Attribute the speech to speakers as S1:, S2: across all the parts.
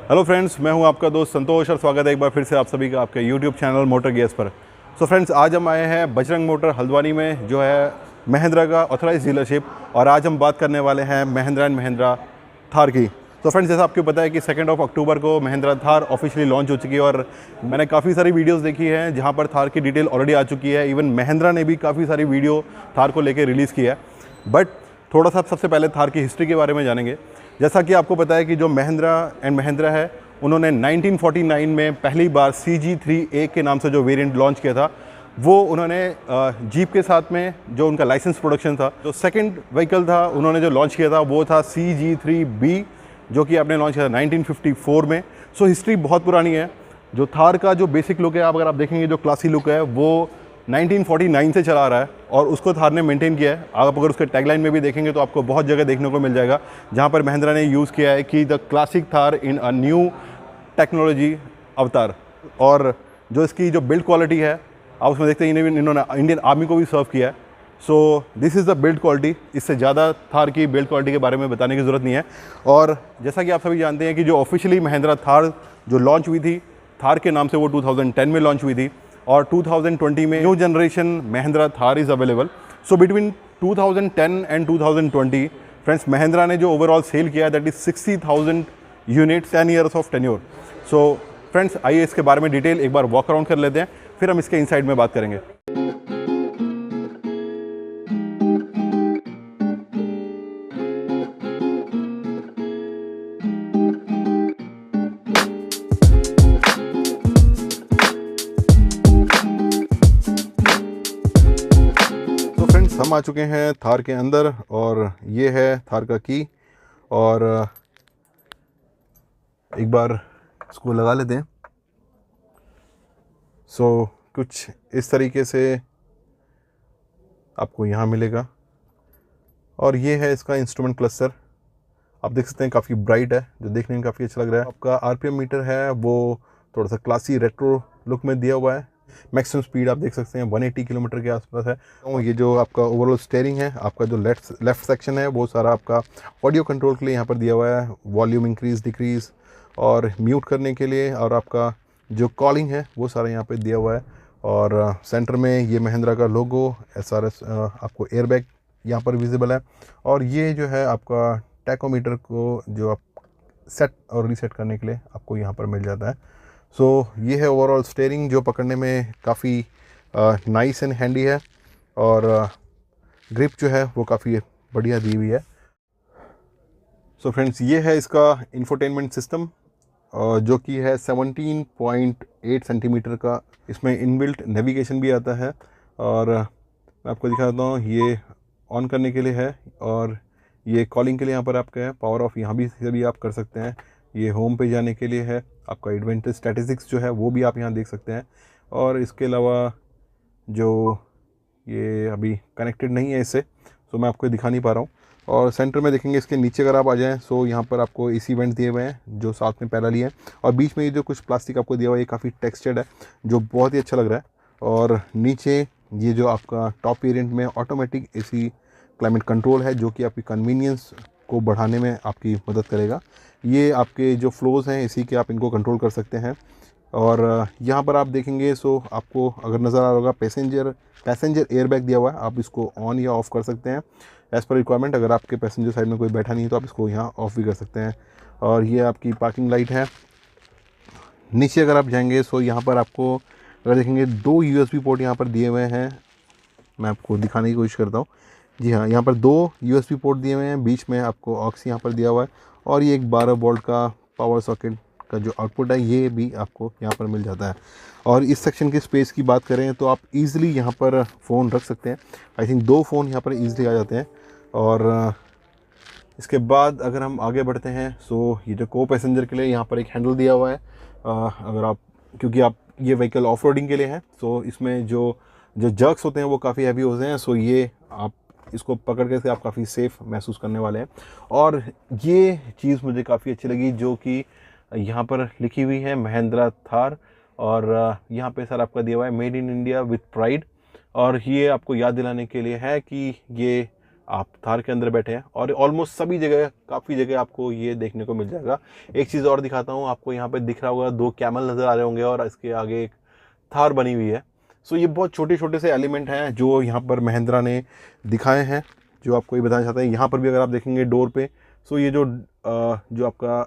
S1: Hello friends, मैं हूं आपका दोस्त संतोष और स्वागत है एक बार फिर से आप सभी का आपके यूट्यूब चैनल मोटर गियर्स पर। सो फ्रेंड्स, आज हम आए हैं बजरंग मोटर हल्द्वानी में, जो है महिंद्रा का ऑथराइज डीलरशिप, और आज हम बात करने वाले हैं महिंद्रा एंड महिंद्रा थार की। तो फ्रेंड्स, जैसा आपको पता है कि 2 अक्टूबर को महिंद्रा थार ऑफिशियली लॉन्च हो चुकी है और मैंने काफ़ी सारी वीडियोस देखी हैं जहां पर थार की डिटेल ऑलरेडी आ चुकी है। इवन महिंद्रा ने भी काफ़ी सारी वीडियो थार को लेकर रिलीज़ की है। बट थोड़ा सा सबसे पहले थार की हिस्ट्री के बारे में जानेंगे। जैसा कि आपको पता है कि जो महिंद्रा एंड महिंद्रा है, उन्होंने 1949 में पहली बार CG3A के नाम से जो वेरिएंट लॉन्च किया था, वो उन्होंने जीप के साथ में जो उनका लाइसेंस प्रोडक्शन था। जो सेकंड व्हीकल था उन्होंने जो लॉन्च किया था वो था CG3B, जो कि आपने लॉन्च किया था 1954 में। सो हिस्ट्री बहुत पुरानी है। जो थार का जो बेसिक लुक है, अगर आप देखेंगे जो क्लासी लुक है, वो 1949 से चला आ रहा है और उसको थार ने मेंटेन किया है। आप अगर उसके टैगलाइन में भी देखेंगे तो आपको बहुत जगह देखने को मिल जाएगा जहाँ पर महिंद्रा ने यूज़ किया है कि the classic Thar in a new technology अवतार। और जो इसकी जो बिल्ड क्वालिटी है, आप उसमें देखते हैं इन्होंने इंडियन आर्मी को भी सर्व किया है। So this is the build quality. इससे ज़्यादा थार की बिल्ड क्वालिटी के बारे में बताने की ज़रूरत नहीं है। और जैसा कि आप सभी जानते हैं कि जो ऑफिशियली महिंद्रा थार जो लॉन्च हुई थी थार के नाम से, वो 2010 में लॉन्च हुई थी और 2020 में new generation Mahindra Thar is available. So between 2010 and 2020 friends, Mahindra ने जो ओवरऑल सेल किया है that is 60,000 units, 10 years of tenure. So friends, आइए इसके बारे में डिटेल एक बार वॉक अराउंड कर लेते हैं, फिर हम इसके इनसाइड में बात करेंगे। तो फ्रेंड्स, हम आ चुके हैं थार के अंदर और ये है थार का की। और एक बार इसको लगा लेते हैं। सो कुछ इस तरीके से आपको यहाँ मिलेगा और ये है इसका इंस्ट्रूमेंट क्लस्टर। आप देख सकते हैं काफ़ी ब्राइट है, जो देखने में काफ़ी अच्छा लग रहा है। आपका RPM मीटर है वो थोड़ा सा क्लासी रेट्रो लुक में दिया हुआ है। मैक्सिमम स्पीड आप देख सकते हैं 180 किलोमीटर के आसपास है। तो ये जो आपका ओवरऑल स्टीयरिंग है, आपका जो लेफ्ट सेक्शन है, वो सारा आपका ऑडियो कंट्रोल के लिए यहाँ पर दिया हुआ है। वॉल्यूम इंक्रीज़ डिक्रीज़ और म्यूट करने के लिए, और आपका जो कॉलिंग है वो सारा यहाँ पर दिया हुआ है। और सेंटर में ये महिंद्रा का लोगो SRS, आपको एयरबैग यहाँ पर विजिबल है। और ये जो है आपका टैकोमीटर को जो आप सेट और रीसेट करने के लिए आपको यहाँ पर मिल जाता है। सो ये है ओवरऑल स्टीयरिंग, जो पकड़ने में काफ़ी नाइस एंड हैंडी है और ग्रिप जो है वो काफ़ी बढ़िया दी हुई है। सो फ्रेंड्स, ये है इसका इंफोटेनमेंट सिस्टम, जो कि है 17.8 सेंटीमीटर का। इसमें इनबिल्ट नेविगेशन भी आता है और मैं आपको दिखाता हूँ। ये ऑन करने के लिए है और ये कॉलिंग के लिए यहाँ पर आपका है। पावर ऑफ यहाँ भी से भी आप कर सकते हैं। ये होम पे जाने के लिए है। आपका एडवेंचर स्टैटिस्टिक्स जो है वो भी आप यहाँ देख सकते हैं। और इसके अलावा जो ये अभी कनेक्टेड नहीं है इससे, सो मैं आपको दिखा नहीं पा रहा हूँ। और सेंटर में देखेंगे, इसके नीचे अगर आप आ जाएँ, सो यहाँ पर आपको AC वेंट दिए हुए हैं जो साथ में पैरेलल है। और बीच में ये जो कुछ प्लास्टिक आपको दिया हुआ है, ये काफ़ी टेक्सचर्ड है, जो बहुत ही अच्छा लग रहा है। और नीचे ये जो आपका टॉप वेरिएंट में ऑटोमेटिक AC क्लाइमेट कंट्रोल है, जो कि आपकी कन्वीनियंस को बढ़ाने में आपकी मदद करेगा। ये आपके जो फ्लोज़ हैं AC के, आप इनको कंट्रोल कर सकते हैं। और यहाँ पर आप देखेंगे, सो आपको अगर नज़र आ रहा होगा, पैसेंजर एयरबैग दिया हुआ है। आप इसको ऑन या ऑफ़ कर सकते हैं एज़ पर रिक्वायरमेंट। अगर आपके पैसेंजर साइड में कोई बैठा नहीं है तो आप इसको यहाँ ऑफ़ भी कर सकते हैं। और ये आपकी पार्किंग लाइट है। नीचे अगर आप जाएंगे, सो यहाँ पर आपको अगर देखेंगे 2 USB पोर्ट यहाँ पर दिए हुए हैं। मैं आपको दिखाने की कोशिश करता हूँ। जी हाँ, यहाँ पर 2 USB पोर्ट दिए हुए हैं, बीच में आपको ऑक्स यहाँ पर दिया हुआ है। और ये एक 12 वोल्ट का पावर सॉकेट का जो आउटपुट है, ये भी आपको यहाँ पर मिल जाता है। और इस सेक्शन की स्पेस की बात करें तो आप इजीली यहाँ पर फ़ोन रख सकते हैं। आई थिंक 2 फ़ोन यहाँ पर इजीली आ जाते हैं। और इसके बाद अगर हम आगे बढ़ते हैं, सो ये जो को पैसेंजर के लिए यहाँ पर एक हैंडल दिया हुआ है। अगर आप, क्योंकि आप ये व्हीकल ऑफ रोडिंग के लिए है, सो इसमें जो जर्क्स होते हैं वो काफ़ी हैवी होते हैं। सो ये आप इसको पकड़ के से आप काफ़ी सेफ़ महसूस करने वाले हैं। और ये चीज़ मुझे काफ़ी अच्छी लगी, जो कि यहाँ पर लिखी हुई है महिंद्रा थार। और यहाँ पे सर आपका दिया हुआ है made in India with pride. और ये आपको याद दिलाने के लिए है कि ये आप थार के अंदर बैठे हैं और ऑलमोस्ट सभी जगह, काफ़ी जगह आपको ये देखने को मिल जाएगा। एक चीज़ और दिखाता हूँ आपको, यहाँ पे दिख रहा होगा 2 कैमल नज़र आ रहे होंगे और इसके आगे एक थार बनी हुई है। सो ये बहुत छोटे छोटे से एलिमेंट हैं जो यहाँ पर महिंद्रा ने दिखाए हैं, जो आपको ये बताना चाहते हैं। यहाँ पर भी अगर आप देखेंगे डोर पे, सो ये जो आपका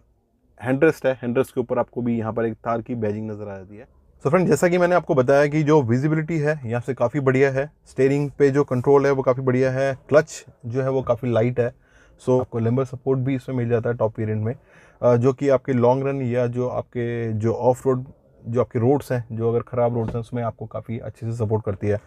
S1: हैंडरेस्ट है, हैंडरेस्ट के ऊपर आपको भी यहाँ पर एक थार की बैजिंग नज़र आ जाती है। सो फ्रेंड, जैसा कि मैंने आपको बताया कि जो विजिबिलिटी है यहाँ से काफ़ी बढ़िया है, स्टीयरिंग पे जो कंट्रोल है वो काफ़ी बढ़िया है, क्लच जो है वो काफ़ी लाइट है। सो आपको लेम्बर सपोर्ट भी इसमें मिल जाता है टॉप वेरिएंट में, जो कि आपके लॉन्ग रन या जो आपके जो ऑफ रोड, जो आपके रोड्स हैं, जो अगर ख़राब रोड्स हैं उसमें आपको काफ़ी अच्छे से सपोर्ट करती है।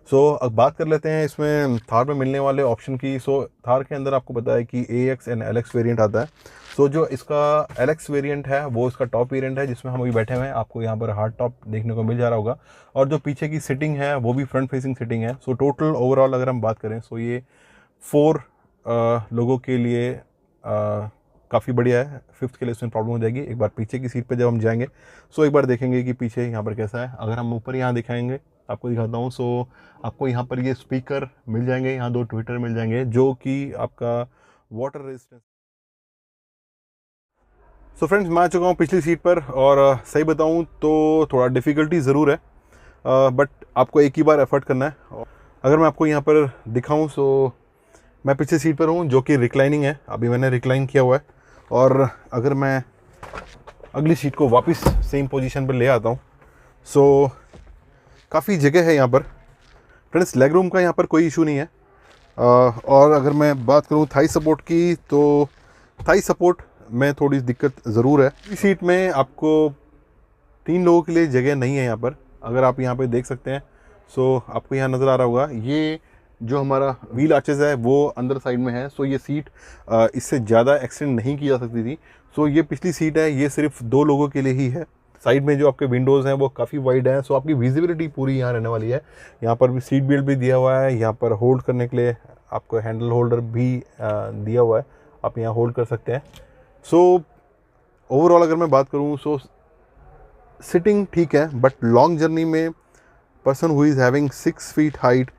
S1: सो अब बात कर लेते हैं इसमें थार में मिलने वाले ऑप्शन की। सो थार के अंदर आपको पता है कि AX एंड LX वेरिएंट आता है। सो जो इसका LX वेरिएंट है वो इसका टॉप वेरिएंट है जिसमें हम अभी बैठे हुए हैं। आपको यहाँ पर हार्ड टॉप देखने को मिल जा रहा होगा और जो पीछे की सिटिंग है वो भी फ्रंट फेसिंग सिटिंग है। सो टोटल ओवरऑल अगर हम बात करें, सो ये 4 लोगों के लिए काफ़ी बढ़िया है। 5th के लिए इसमें प्रॉब्लम हो जाएगी एक बार पीछे की सीट पे जब हम जाएंगे। सो एक बार देखेंगे कि पीछे यहाँ पर कैसा है। अगर हम ऊपर यहाँ दिखाएंगे, आपको दिखाता हूँ। सो आपको यहाँ पर ये स्पीकर मिल जाएंगे, यहाँ 2 ट्विटर मिल जाएंगे जो कि आपका वाटर रेजिस्टेंस। सो फ्रेंड्स, मैं आ चुका हूँ पिछली सीट पर और सही बताऊँ तो थोड़ा डिफ़िकल्टी ज़रूर है, बट आपको एक ही बार एफर्ट करना है। अगर मैं आपको यहाँ पर दिखाऊँ, सो मैं पिछली सीट पर हूँ जो कि रिक्लाइनिंग है। अभी मैंने रिक्लाइन किया हुआ है और अगर मैं अगली सीट को वापस सेम पोजीशन पर ले आता हूँ, सो काफ़ी जगह है यहाँ पर। फ्रेंड्स, लेग रूम का यहाँ पर कोई इशू नहीं है। और अगर मैं बात करूँ थाई सपोर्ट की, तो थाई सपोर्ट में थोड़ी दिक्कत ज़रूर है। इस सीट में आपको 3 लोगों के लिए जगह नहीं है यहाँ पर। अगर आप यहाँ पे देख सकते हैं, सो आपको यहाँ नज़र आ रहा होगा, ये जो हमारा व्हील आर्चेज़ है वो अंदर साइड में है। सो ये सीट इससे ज़्यादा एक्सटेंड नहीं की जा सकती थी। सो ये पिछली सीट है, ये सिर्फ 2 लोगों के लिए ही है। साइड में जो आपके विंडोज़ हैं वो काफ़ी वाइड हैं, सो आपकी विजिबिलिटी पूरी यहाँ रहने वाली है। यहाँ पर भी सीट बेल्ट भी दिया हुआ है, यहाँ पर होल्ड करने के लिए आपको हैंडल होल्डर भी दिया हुआ है, आप यहाँ होल्ड कर सकते हैं। सो ओवरऑल अगर मैं बात करूँ, सो सिटिंग ठीक है, बट लॉन्ग जर्नी में person who is having 6 feet height,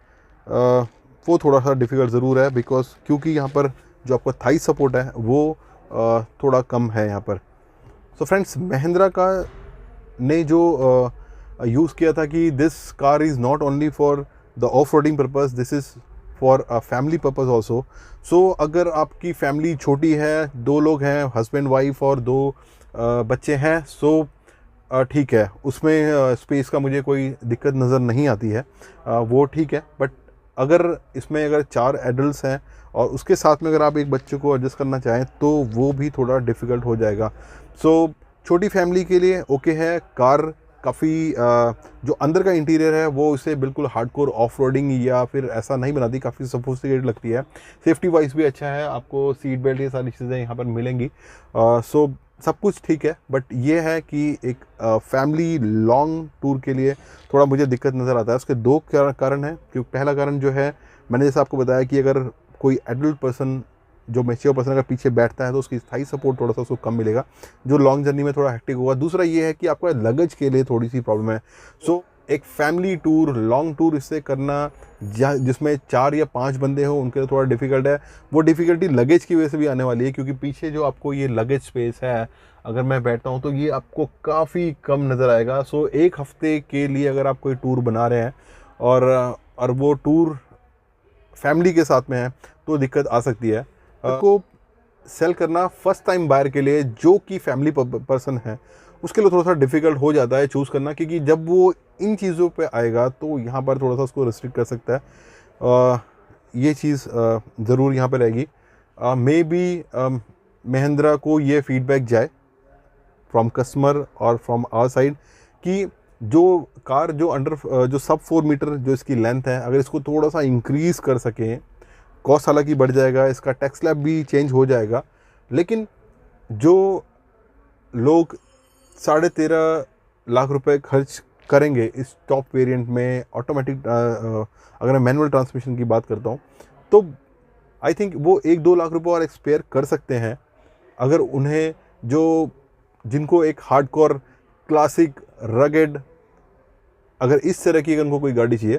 S1: वो थोड़ा सा डिफ़िकल्ट ज़रूर है, बिकॉज क्योंकि यहाँ पर जो आपका थाई सपोर्ट है वो थोड़ा कम है यहाँ पर। सो फ्रेंड्स, महिंद्रा का ने जो यूज़ किया था कि this car is not only for the off roading purpose, this is for a family purpose also. So अगर आपकी फैमिली छोटी है, 2 लोग हैं, हस्बैंड वाइफ और 2 बच्चे हैं, सो ठीक है, उसमें स्पेस का मुझे कोई दिक्कत नज़र नहीं आती है, वो ठीक है। बट अगर इसमें अगर 4 एडल्ट्स हैं और उसके साथ में अगर आप एक बच्चे को एडजस्ट करना चाहें तो वो भी थोड़ा डिफ़िकल्ट हो जाएगा। सो छोटी फैमिली के लिए ओके है कार। काफ़ी जो अंदर का इंटीरियर है वो इसे बिल्कुल हार्डकोर ऑफ रोडिंग या फिर ऐसा नहीं बनाती, काफ़ी सोफिस्टिकेटेड लगती है। सेफ्टी वाइज भी अच्छा है, आपको सीट बेल्ट ये सारी चीज़ें यहाँ पर मिलेंगी। सो सब कुछ ठीक है, बट ये है कि एक फैमिली लॉन्ग टूर के लिए थोड़ा मुझे दिक्कत नज़र आता है। उसके 2 कारण हैं। क्योंकि पहला कारण जो है, मैंने जैसे आपको बताया कि अगर कोई एडल्ट पर्सन, जो मैच्योर पर्सन अगर पीछे बैठता है तो उसकी थाई सपोर्ट थोड़ा सा उसको कम मिलेगा, जो लॉन्ग जर्नी में थोड़ा हेक्टिक होगा। दूसरा ये है कि आपको लगेज के लिए थोड़ी सी प्रॉब्लम है। सो एक फैमिली टूर, लॉन्ग टूर इससे करना जिसमें 4 या 5 बंदे हो उनके लिए थोड़ा डिफ़िकल्ट है। वो डिफ़िकल्टी लगेज की वजह से भी आने वाली है, क्योंकि पीछे जो आपको ये लगेज स्पेस है, अगर मैं बैठता हूँ तो ये आपको काफ़ी कम नज़र आएगा। सो 1 हफ़्ते के लिए अगर आप कोई टूर बना रहे हैं और वो टूर फैमिली के साथ में है तो दिक्कत आ सकती है। आपको सेल करना फर्स्ट टाइम बायर के लिए, जो कि फैमिली पर्सन है, उसके लिए थोड़ा सा डिफ़िकल्ट हो जाता है चूज़ करना, क्योंकि जब वो इन चीज़ों पे आएगा तो यहाँ पर थोड़ा सा उसको रिस्ट्रिक्ट कर सकता है। ये चीज़ ज़रूर यहाँ पे रहेगी। मे बी महिंद्रा को ये फीडबैक जाए फ्रॉम कस्टमर और फ्रॉम आवर साइड कि जो कार जो सब 4 मीटर जो इसकी लेंथ है, अगर इसको थोड़ा सा इंक्रीज़ कर सकें, कॉस्ट हालांकि बढ़ जाएगा, इसका टैक्स स्लैब भी चेंज हो जाएगा, लेकिन जो लोग 13.5 लाख रुपए खर्च करेंगे इस टॉप वेरिएंट में ऑटोमेटिक, अगर मैं मैनुअल ट्रांसमिशन की बात करता हूँ, तो आई थिंक वो 1-2 लाख रुपए और एक्सपेयर कर सकते हैं, अगर उन्हें जिनको एक हार्डकोर क्लासिक रगेड, अगर इस तरह की अगर उनको कोई गाड़ी चाहिए,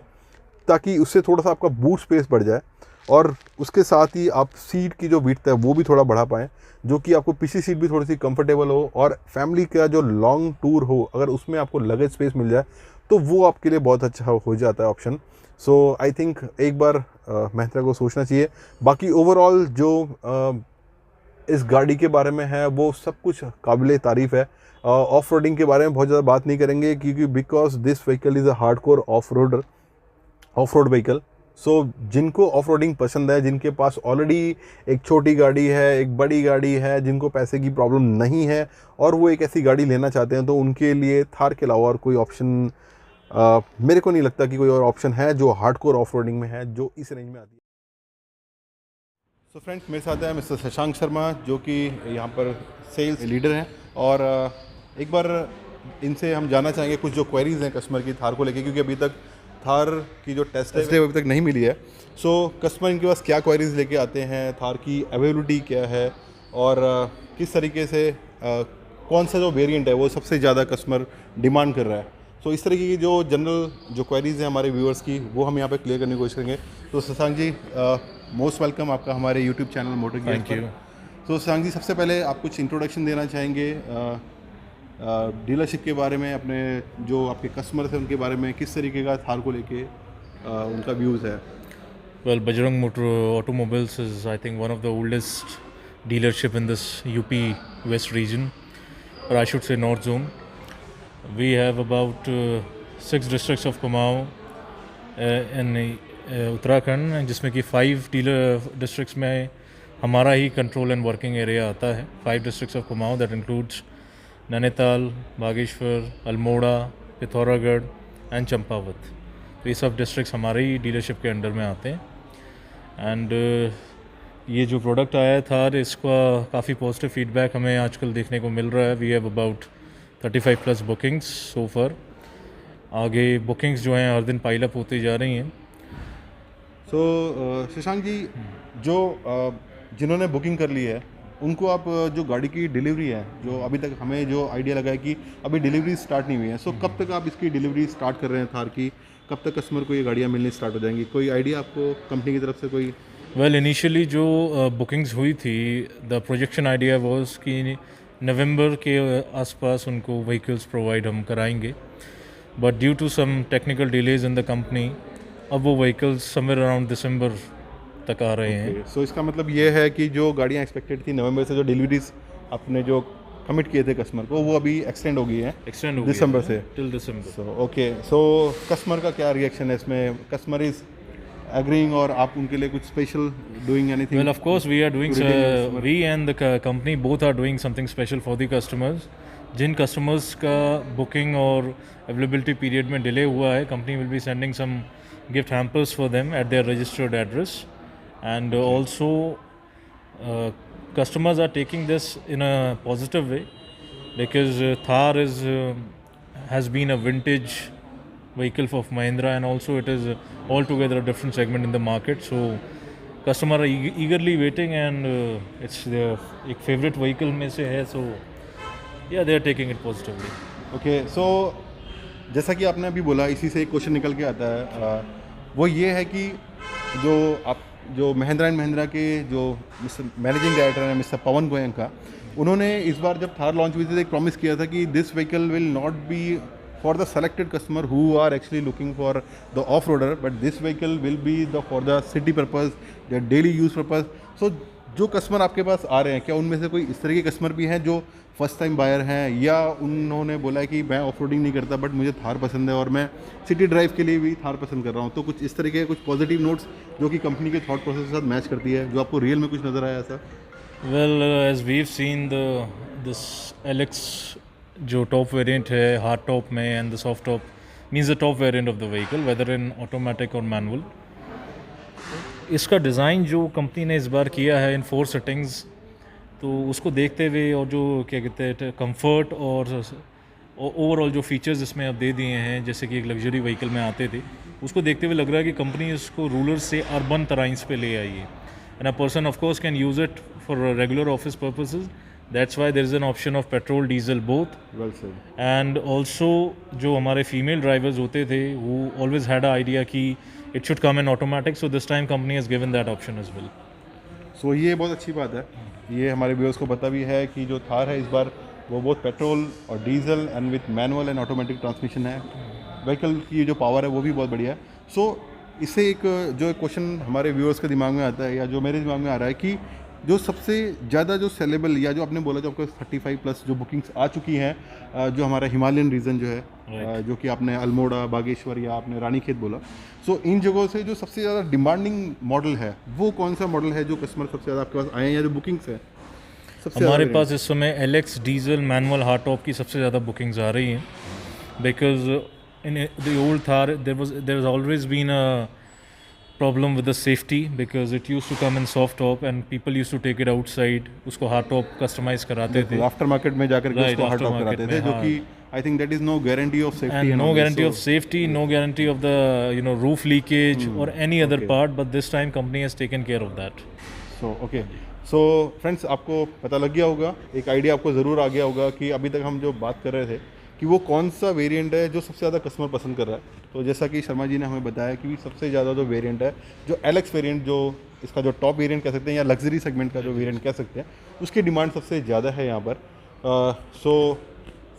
S1: ताकि उससे थोड़ा सा आपका बूट स्पेस बढ़ जाए और उसके साथ ही आप सीट की जो विड्थ है वो भी थोड़ा बढ़ा पाएँ, जो कि आपको पिछली सीट भी थोड़ी सी कंफर्टेबल हो, और फैमिली का जो लॉन्ग टूर हो अगर उसमें आपको लगेज स्पेस मिल जाए तो वो आपके लिए बहुत अच्छा हो जाता है ऑप्शन। सो आई थिंक एक बार महिंद्रा को सोचना चाहिए। बाकी ओवरऑल जो इस गाड़ी के बारे में है वो सब कुछ काबिल तारीफ़ है। ऑफ रोडिंग के बारे में बहुत ज़्यादा बात नहीं करेंगे, क्योंकि because this vehicle is a hardcore off road vehicle. So जिनको ऑफ रोडिंग पसंद है, जिनके पास ऑलरेडी एक छोटी गाड़ी है, एक बड़ी गाड़ी है, जिनको पैसे की प्रॉब्लम नहीं है और वो एक ऐसी गाड़ी लेना चाहते हैं, तो उनके लिए थार के अलावा और कोई ऑप्शन मेरे को नहीं लगता कि कोई और ऑप्शन है जो हार्डकोर ऑफ रोडिंग में है जो इस रेंज में आती है। सो फ्रेंड्स, मेरे साथ है मिस्टर शशांक शर्मा, जो कि यहाँ पर सेल्स लीडर हैं, और एक बार इनसे हम जानना चाहेंगे कुछ जो क्वेरीज हैं कस्टमर की थार को लेके, क्योंकि अभी तक थार की जो टेस्ट है अभी तक नहीं मिली है। सो कस्टमर इनके पास क्या क्वेरीज लेके आते हैं, थार की अवेलेबिलिटी क्या है, और किस तरीके से कौन सा जो वेरिएंट है वो सबसे ज़्यादा कस्टमर डिमांड कर रहा है। सो इस तरीके की जो जनरल जो क्वेरीज हैं हमारे व्यूअर्स की, वो हम यहाँ पे क्लियर करने की कोशिश करेंगे। तो शशांक जी, मोस्ट वेलकम आपका हमारे यूट्यूब चैनल मोटर गियर पर।
S2: Thank you.
S1: तो शशांक जी, सबसे पहले आप कुछ इंट्रोडक्शन देना चाहेंगे डीलरशिप के बारे में, अपने जो आपके कस्टमर थे उनके बारे में, किस तरीके का थार को लेके उनका व्यूज़ है।
S2: Well, Bajrang Motor Automobiles is, I think, one of the oldest dealership in this UP West region, or I should say North Zone. We have about 6 districts of Kumaon in Uttarakhand, जिसमें कि 5 dealer districts में हमारा ही control and working area आता है। 5 districts of Kumaon that includes Nainital, Bageshwar, Almora, Pithoragarh and Champawat. तो ये सब districts हमारे ही डीलरशिप के अंडर में आते हैं। एंड ये जो प्रोडक्ट आया था इसका काफ़ी पॉजिटिव फीडबैक हमें आजकल देखने को मिल रहा है। We have about 35 plus bookings so far. आगे बुकिंग्स जो हैं हर दिन पाइल अप होती जा रही हैं।
S1: सो शशांक जी, जो जिन्होंने बुकिंग कर ली है उनको आप जो गाड़ी की डिलीवरी है, जो अभी तक हमें जो आइडिया लगा है कि अभी डिलीवरी स्टार्ट नहीं हुई है, सो कब तक आप इसकी डिलीवरी स्टार्ट कर रहे हैं थार की, कब तक कस्टमर को ये गाड़ियाँ मिलनी स्टार्ट हो जाएंगी? कोई आइडिया आपको कंपनी की तरफ से कोई?
S2: वेल, इनिशियली जो बुकिंग्स हुई थी, द प्रोजेक्शन आइडिया वाज कि नवंबर के आसपास उनको व्हीकल्स प्रोवाइड हम कराएंगे, but due to some technical delays in the company अब वो व्हीकल्स समवेयर अराउंड दिसंबर तक आ रहे हैं।
S1: सो इसका मतलब ये है कि जो गाड़ियाँ एक्सपेक्टेड थी नवंबर से, जो डिलीवरीज आपने जो कमिट किए थे कस्टमर को, वो अभी एक्सटेंड हो गई है,
S2: एक्सटेंड हो
S1: दिसंबर से
S2: टिल दिसंबर।
S1: सो ओके, सो कस्टमर का क्या रिएक्शन है इसमें? कस्टमर इज एग्रीइंग, और आप उनके लिए कुछ special doing anything?
S2: Well, of course, we are doing. We and the company both are doing something special for the customers. जिन customers का booking और availability period में delay हुआ है, company will be sending some gift hampers for them at their registered address, and also customers are taking this in a positive way because Thar has been a vintage vehicle of Mahindra, and also it is altogether a different segment in the market. So customer are eagerly waiting, and it's their एक favorite vehicle में से है, so yeah, they are taking it positively.
S1: Okay, so जैसा कि आपने अभी बोला, इसी से एक क्वेश्चन निकल के आता है, वो ये है कि जो महिंद्रा एंड महिंद्रा के जो मैनेजिंग डायरेक्टर हैं मिस्टर पवन गोयंका, उन्होंने इस बार जब थार लॉन्च हुई थी एक प्रॉमिस किया था कि this vehicle will not be for the selected customer who are actually looking for the off roader, but this vehicle will be for the city purpose, the daily use purpose. So जो customer आपके पास आ रहे हैं, क्या उनमें से कोई इस तरह के कस्टमर भी हैं जो फर्स्ट टाइम बायर हैं, या उन्होंने बोला है कि मैं ऑफ रोडिंग नहीं करता बट मुझे थार पसंद है और मैं सिटी ड्राइव के लिए भी थार पसंद कर रहा हूँ? तो कुछ इस तरह के कुछ पॉजिटिव नोट्स जो कि कंपनी के थॉट प्रोसेस के साथ मैच करती है, जो आपको रियल में कुछ नज़र आया ऐसा?
S2: Well, as we've seen this LX जो टॉप वेरिएंट है हार्ड टॉप में, and the soft top means the top variant of the vehicle whether in automatic और मैनुअल। इसका डिज़ाइन जो कंपनी ने इस बार किया है इन 4 सेटिंग्स, तो उसको देखते हुए और जो क्या कहते हैं कंफर्ट और ओवरऑल जो फीचर्स इसमें अब दे दिए हैं, जैसे कि एक लग्जरी व्हीकल में आते थे, उसको देखते हुए लग रहा है कि कंपनी इसको रूरल से अर्बन टराइंस पे ले आई है, and a person of course can use it for regular office purposes. That's why there is an option of petrol diesel both.
S1: Well said.
S2: And also जो हमारे फीमेल ड्राइवर्स होते थे वो ऑलवेज हैड अ आइडिया कि it should come in automatic. So this time company has given that option as well.
S1: सो ये बहुत अच्छी बात है, ये हमारे व्यूअर्स को पता भी है कि जो थार है इस बार वो बहुत पेट्रोल और diesel and with manual and automatic transmission है। व्हीकल की जो पावर है वो भी बहुत बढ़िया है। सो इससे एक जो एक क्वेश्चन हमारे व्यूअर्स के दिमाग में आता है या जो मेरे दिमाग में आ रहा है कि जो सबसे ज़्यादा जो सेलेबल या जो आपने बोला जो आपको 35 प्लस जो बुकिंग्स आ चुकी हैं जो हमारा हिमालयन रीजन जो है जो कि आपने अल्मोड़ा, बागेश्वर या आपने रानीखेत बोला, सो इन जगहों से जो सबसे ज़्यादा डिमांडिंग मॉडल है वो कौन सा मॉडल है जो कस्टमर सबसे ज़्यादा आपके पास आए हैं या जो बुकिंग्स है सबसे
S2: हमारे
S1: ज़्यादा
S2: पास इस समय LX diesel manual hard top की सबसे ज़्यादा बुकिंग्स आ रही हैं, because in the old Thar there was always been a problem with the safety because it used to come in soft top and people used to take it outside, उसको hard top customize कराते थे
S1: after market में जाकर के
S2: Right,
S1: उसको hard top
S2: aftermarket
S1: कराते थे,
S2: में,
S1: जो
S2: हाँ।
S1: कि I think that is no guarantee of safety
S2: and no
S1: all this.
S2: guarantee of
S1: So-
S2: safety, no guarantee of the roof leakage or any other
S1: okay.
S2: part, but this time company has taken care of that.
S1: So friends आपको पता लग गया होगा, एक idea आपको ज़रूर आ गया होगा कि अभी तक हम जो बात कर रहे थे कि वो कौन सा वेरिएंट है जो सबसे ज़्यादा कस्टमर पसंद कर रहा है। तो जैसा कि शर्मा जी ने हमें बताया कि सबसे ज़्यादा जो वेरिएंट है जो LX वेरिएंट, जो इसका जो टॉप वेरिएंट कह सकते हैं या लग्जरी सेगमेंट का जो वेरिएंट कह सकते हैं, उसकी डिमांड सबसे ज़्यादा है यहाँ पर। So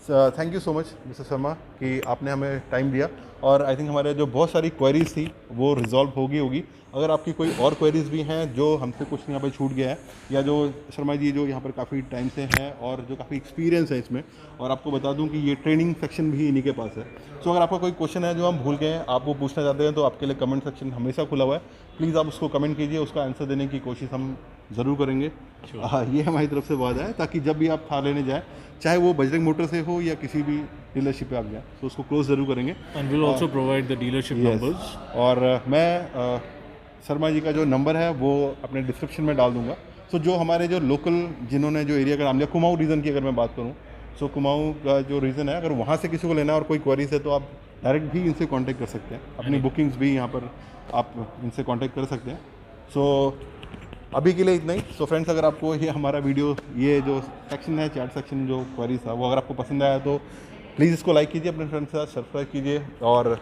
S1: thank you so much mister Sharma कि आपने हमें टाइम दिया, और आई थिंक हमारे जो बहुत सारी क्वेरीज थी वो रिजॉल्व होगी। अगर आपकी कोई और क्वेरीज भी हैं जो हमसे कुछ यहाँ पर छूट गया है, या जो शर्मा जी जो यहाँ पर काफ़ी टाइम से हैं और जो काफ़ी एक्सपीरियंस है इसमें, और आपको बता दूं कि ये ट्रेनिंग सेक्शन भी इन्हीं के पास है। सो अगर आपका कोई क्वेश्चन है जो हम भूल गए हैं, आप वो पूछना चाहते हैं, तो आपके लिए कमेंट सेक्शन हमेशा खुला हुआ है। प्लीज़ आप उसको कमेंट कीजिए, उसका आंसर देने की कोशिश हम ज़रूर करेंगे। ये हमारी तरफ से वादा है, ताकि जब भी आप थार लेने जाएँ, चाहे वो बजरंग मोटर से हो या किसी भी डीलरशिप पे आप जाएँ, तो उसको क्लोज ज़रूर करेंगे।
S2: And we'll also provide the dealership
S1: Yes.
S2: numbers.
S1: और मैं शर्मा जी का जो नंबर है वो अपने डिस्क्रिप्शन में डाल दूंगा। सो जो हमारे जो लोकल जिन्होंने जो एरिया का नाम लिया, कुमाऊँ रीजन की अगर मैं बात करूँ, सो कुमाऊँ का जो रीजन है, अगर वहाँ से किसी को लेना है और कोई क्वेरीज है, तो आप डायरेक्ट भी इनसे कांटेक्ट कर सकते हैं। अपनी बुकिंग्स भी यहाँ पर आप इनसे कांटेक्ट कर सकते हैं। सो अभी के लिए इतना ही। सो फ्रेंड्स, अगर आपको ये हमारा वीडियो, ये जो सेक्शन है, चैट सेक्शन जो क्वेरीज था, वो अगर आपको पसंद आया तो प्लीज़ इसको लाइक कीजिए, अपने फ्रेंड्स के साथ सब्सक्राइब कीजिए, और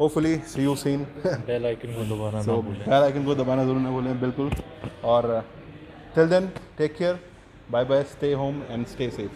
S1: hopefully see you soon.
S2: Bell icon को दोबारा ना
S1: सो
S2: भूलें.
S1: बेल आइकन को दबाना ज़रूर ना भूलें, बिल्कुल। और till then take care, bye bye, stay home and stay safe.